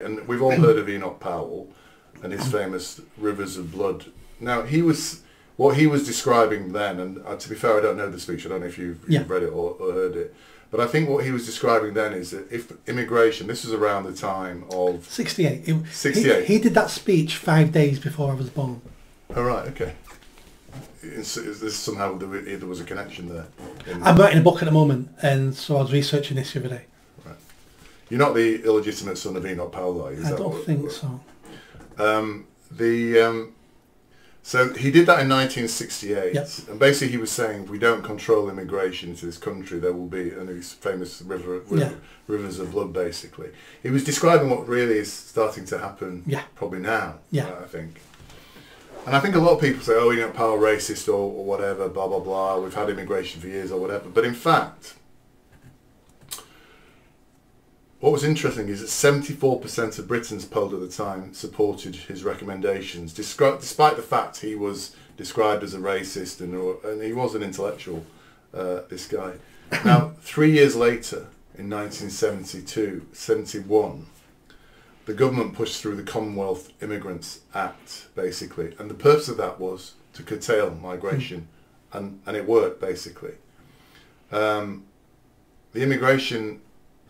And we've all heard of Enock Powell and his famous rivers of blood. Now, what he was describing then, and to be fair, I don't know the speech, I don't know if you've read it or heard it, but I think what he was describing then is that if immigration, this was around the time of... 68. 68. He did that speech 5 days before I was born. Oh, right, okay. Is this somehow there was a connection there? I'm writing a book at the moment, and so I was researching this the other day. Right. You're not the illegitimate son of Enock Powell, are you? I don't think so. So he did that in 1968, yep. And basically he was saying if we don't control immigration into this country, there will be these famous rivers of blood. Basically, he was describing what really is starting to happen, probably now. I think. And I think a lot of people say, oh, Enock Powell racist or whatever, blah, blah, blah, we've had immigration for years or whatever. But in fact, what was interesting is that 74% of Britons polled at the time supported his recommendations, despite the fact he was described as a racist and he was an intellectual, this guy. Now, 3 years later, in 1971, the government pushed through the Commonwealth Immigrants Act, basically, and the purpose of that was to curtail migration, and it worked, basically. The Immigration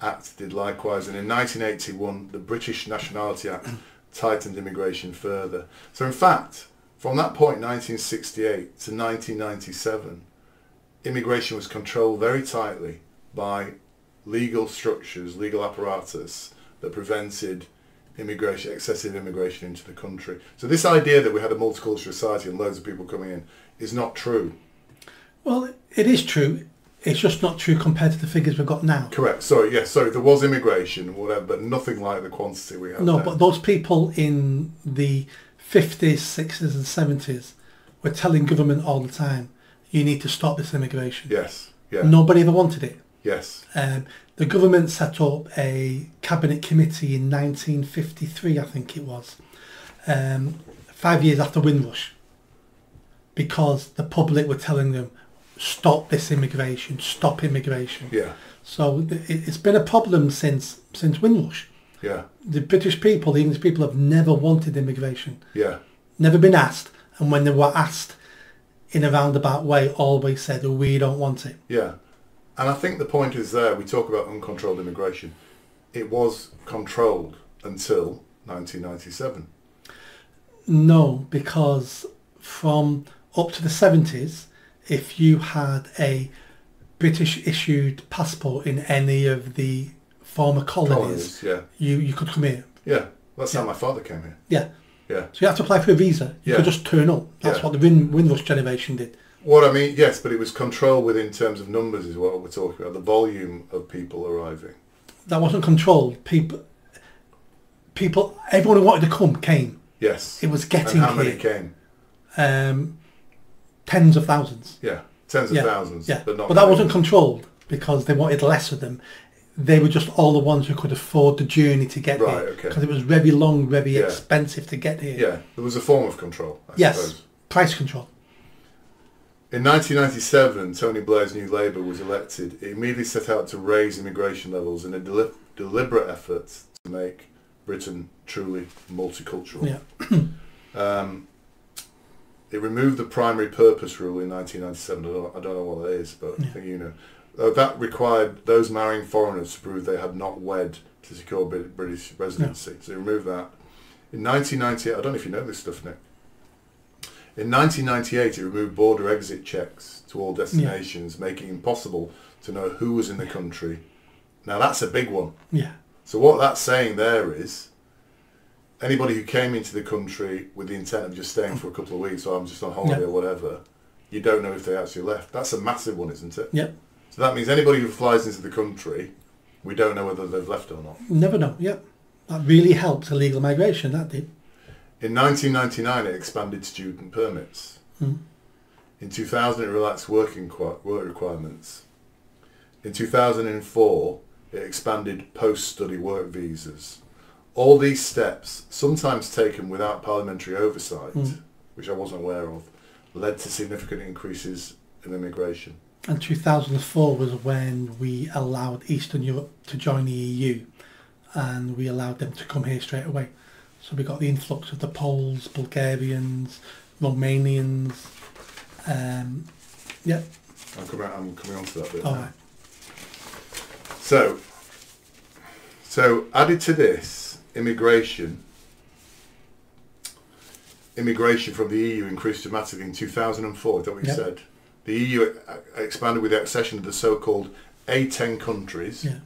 Act did likewise, and in 1981, the British Nationality Act tightened immigration further. So in fact, from that point, 1968 to 1997, immigration was controlled very tightly by legal structures, legal apparatus that prevented excessive immigration into the country. So this idea that we had a multicultural society and loads of people coming in is not true. Well, it is true. It's just not true compared to the figures we've got now. Correct. Sorry, yes. Sorry, there was immigration, whatever, but nothing like the quantity we have now. But those people in the 50s, 60s and 70s were telling government all the time, you need to stop this immigration. Yes. Yeah. Nobody ever wanted it. Yes. The government set up a cabinet committee in 1953, I think it was, 5 years after Windrush, because the public were telling them, stop this immigration, stop immigration. Yeah. So it's been a problem since Windrush. Yeah. The British people, the English people have never wanted immigration. Yeah. Never been asked, and when they were asked in a roundabout way, always said, we don't want it. Yeah. And I think the point is there, we talk about uncontrolled immigration. It was controlled until 1997. No, because from up to the 70s, if you had a British issued passport in any of the former colonies, you could come here. Yeah, that's how my father came here. Yeah. Yeah. So you have to apply for a visa. You could just turn up. That's what the Windrush generation did. What I mean, yes, but it was controlled within terms of numbers is what we're talking about, the volume of people arriving. That wasn't controlled. People, everyone who wanted to come came. Yes. It was getting and how many came? Tens of thousands. Yeah, tens of thousands. Yeah, but that wasn't controlled because they wanted less of them. They were just all the ones who could afford the journey to get here. Okay. Because it was very long, very expensive to get here. Yeah, there was a form of control, I suppose. Price control. In 1997, Tony Blair's new Labour was elected. It immediately set out to raise immigration levels in a deliberate effort to make Britain truly multicultural. Yeah. It removed the primary purpose rule in 1997. I don't know what that is, but I think you know. That required those marrying foreigners to prove they had not wed to secure British residency. So it removed that. In 1998, I don't know if you know this stuff, Nick. In 1998, it removed border exit checks to all destinations, making it impossible to know who was in the country. Now that's a big one. Yeah. So what that's saying there is, anybody who came into the country with the intent of just staying for a couple of weeks, or I'm just on holiday or whatever, you don't know if they actually left. That's a massive one, isn't it? Yep. So that means anybody who flies into the country, we don't know whether they've left or not. Never know, yep. That really helped illegal migration, that did. In 1999, it expanded student permits. In 2000, it relaxed work requirements. In 2004, it expanded post-study work visas. All these steps, sometimes taken without parliamentary oversight, which I wasn't aware of, led to significant increases in immigration. And 2004 was when we allowed Eastern Europe to join the EU. and we allowed them to come here straight away. So we got the influx of the Poles, Bulgarians, Romanians. Yeah. I'm coming on to that bit All now. right. So added to this, immigration from the EU increased dramatically in 2004. Is that what you said? The EU expanded with the accession of the so-called A10 countries. Yeah.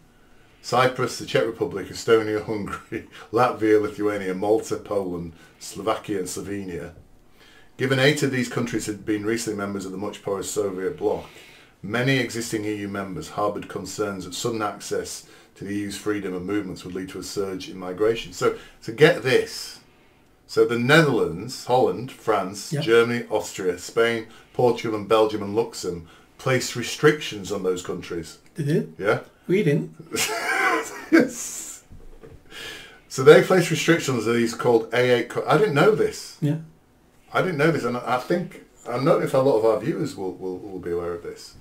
Cyprus, the Czech Republic, Estonia, Hungary, Latvia, Lithuania, Malta, Poland, Slovakia and Slovenia. Given 8 of these countries had been recently members of the much porous Soviet bloc, many existing EU members harboured concerns that sudden access to the EU's freedom of movements would lead to a surge in migration. So get this. So the Netherlands, Holland, France, Germany, Austria, Spain, Portugal and Belgium and Luxembourg placed restrictions on those countries. They did? Yeah. We didn't. Yes. So they placed restrictions on these called A8. I didn't know this. Yeah. I didn't know this, and I think I'm not if a lot of our viewers will be aware of this.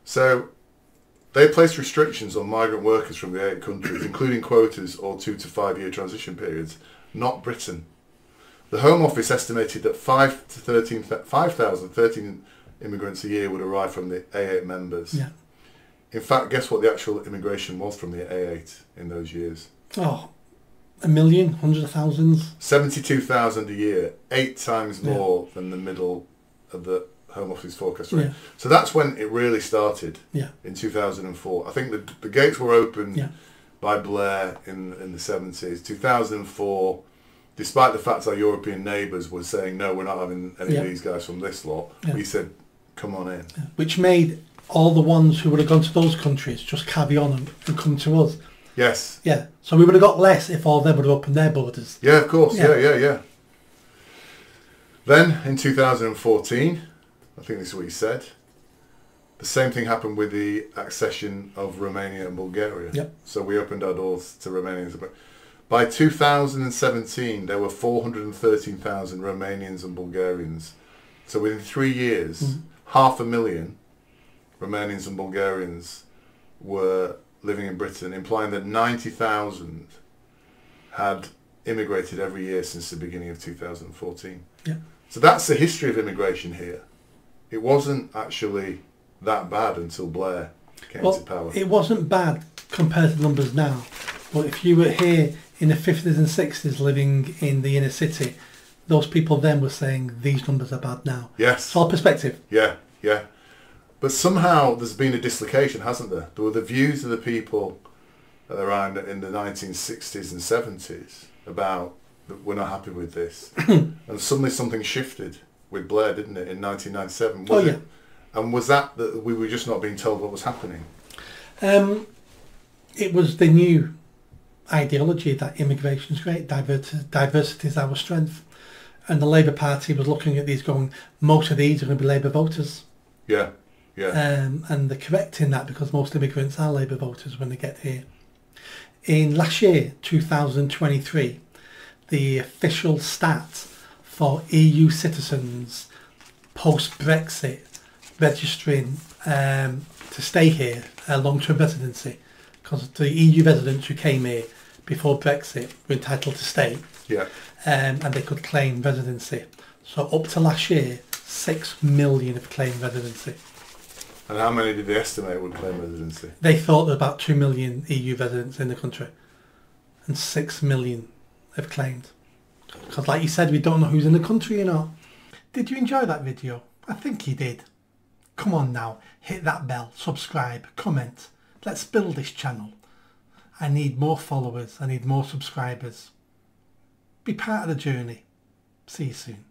So they placed restrictions on migrant workers from the 8 countries, including quotas or 2 to 5 year transition periods. Not Britain. The Home Office estimated that 5,013 immigrants a year would arrive from the A8 members. Yeah. In fact, guess what the actual immigration was from the A8 in those years? Oh, 1 million, hundreds of thousands. 72,000 a year, 8 times more than the middle of the Home Office forecast rate. Yeah. So that's when it really started. Yeah. In 2004. I think the gates were opened Yeah. by Blair in the 70s. 2004, despite the fact our European neighbours were saying, no, we're not having any of these guys from this lot, we said, come on in. Yeah. Which made all the ones who would have gone to those countries just carry on and come to us. Yes. Yeah. So we would have got less if all of them would have opened their borders. Yeah, of course. Yeah. Then, in 2014, I think this is what he said, the same thing happened with the accession of Romania and Bulgaria. Yep. So we opened our doors to Romanians. By 2017, there were 413,000 Romanians and Bulgarians. So within 3 years, 500,000 Romanians and Bulgarians were living in Britain, implying that 90,000 had immigrated every year since the beginning of 2014. Yeah. So that's the history of immigration here. It wasn't actually that bad until Blair came to power. It wasn't bad compared to the numbers now. But if you were here in the 50s and 60s living in the inner city, those people then were saying these numbers are bad now. Yes. It's all perspective. Yeah. But somehow there's been a dislocation, hasn't there? There were the views of the people around in the 1960s and 70s about that we're not happy with this. And suddenly something shifted with Blair, didn't it, in 1997? Was it? And was that we were just not being told what was happening? It was the new ideology that immigration is great, diversity is our strength. And the Labour Party was looking at these going, most of these are going to be Labour voters. Yeah. And they're correcting that because most immigrants are Labour voters when they get here. In last year, 2023, the official stat for EU citizens post-Brexit registering to stay here, long-term residency, because the EU residents who came here before Brexit were entitled to stay, and they could claim residency. So up to last year, 6 million have claimed residency. And how many did they estimate would claim residency? They thought there were about 2 million EU residents in the country, and 6 million have claimed. Because like you said, we don't know who's in the country, you know. Did you enjoy that video? I think you did. Come on now, hit that bell, subscribe, comment. Let's build this channel. I need more followers, I need more subscribers. Be part of the journey. See you soon.